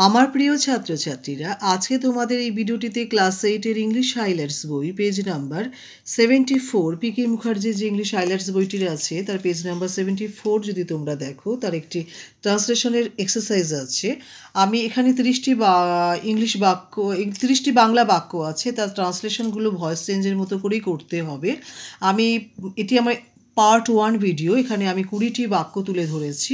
আমার প্রিয় ছাত্রছাত্রীরা, আজকে তোমাদের এই ভিডিওটিতে ক্লাস 8 এর ইংলিশ হাইলাইটস বই পেজ নাম্বার 74 পিকে মুখার্জির যে ইংলিশ হাইলাইটস বইটির আছে তার পেজ নাম্বার 74 যদি তোমরা দেখো, তার একটি ট্রান্সলেশনের এক্সারসাইজ আছে। আমি এখানে 30টি ইংলিশ বাক্য 30টি বাংলা বাক্য আছে, তার ট্রান্সলেশনগুলো ভয়েস চেঞ্জের মতো করেই করতে হবে। এটি আমার পার্ট 1 ভিডিও। এখানে আমি 20টি বাক্য তুলে ধরেছি,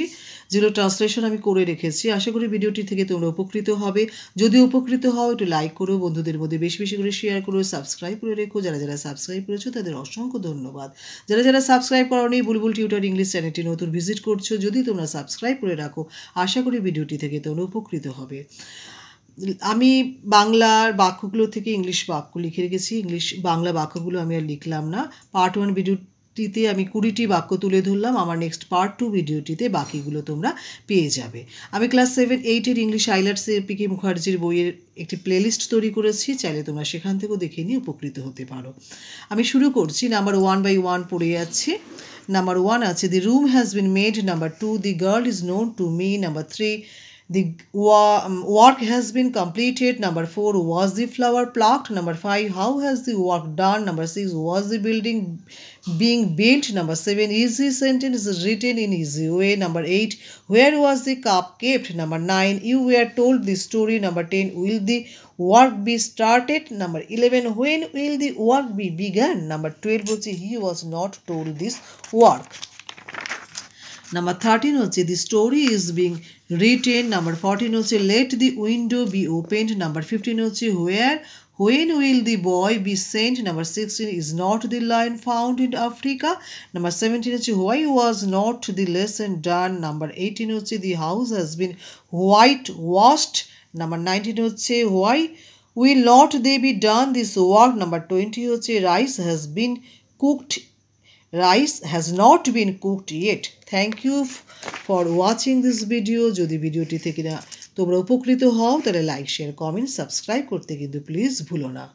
যেগুলো ট্রান্সলেশন আমি করে রেখেছি। আশা করি ভিডিওটি থেকে তোমরা উপকৃত হবে। যদি উপকৃত হও, একটু লাইক করো, বন্ধুদের মধ্যে বেশি বেশি করে শেয়ার করো, সাবস্ক্রাইব করে রেখো। যারা যারা সাবস্ক্রাইব করেছো তাদের অসংখ্য ধন্যবাদ। যারা যারা সাবস্ক্রাইব করোনি, বুলবুল টিউটর ইংলিশ চ্যানেলটি নতুন ভিজিট করছো, যদি তোমরা সাবস্ক্রাইব করে রাখো, আশা করি ভিডিওটি থেকে তোমরা উপকৃত হবে। আমি বাংলার বাক্যগুলো থেকে ইংলিশ বাক্য লিখে রেখেছি। বাংলা বাক্যগুলো আমি আর লিখলাম না। পার্ট 1 ভিডিওটিতে আমি 20টি বাক্য তুলে ধরলাম। আমার নেক্সট পার্ট 2 ভিডিওটিতে বাকিগুলো তোমরা পেয়ে যাবে। আমি ক্লাস 7-8 এর ইংলিশ হাইলাইটসের পিকে মুখার্জির বইয়ের একটি প্লেলিস্ট তৈরি করেছি, চাইলে তোমরা সেখান থেকেও দেখে নিয়ে উপকৃত হতে পারো। আমি শুরু করছি। নাম্বার 1 বাই 1 পড়ে যাচ্ছি। নাম্বার 1 আছে, the room has been made. Number 2, the girl is known to me. Number 3, the work has been completed. Number 4, was the flower plucked? Number 5, how has the work done? Number 6, was the building being built? Number 7, is the sentence written in easy way? Number 8, where was the cup kept? Number 9, you were told the story. Number 10, will the work be started? Number 11, when will the work be begun? Number 12, he was not told this work. Number 13 হচ্ছে, the story is being written. Number 14 হচ্ছে, let the window be opened. Number 15 হচ্ছে, when will the boy be sent? Number 16, is not the lion found in Africa? Number 17 হচ্ছে, why was not the lesson done? Number 18 হচ্ছে, the house has been whitewashed. Number 19 হচ্ছে, why will not they be done this work? Number 20 হচ্ছে, rice has not been cooked yet. Thank you for watching this video. যদি ভিডিওটি থেকে তোমরা উপকৃত হও, তাহলে লাইক, শেয়ার, কমেন্ট, সাবস্ক্রাইব করতে কিন্তু প্লিজ ভুলো না।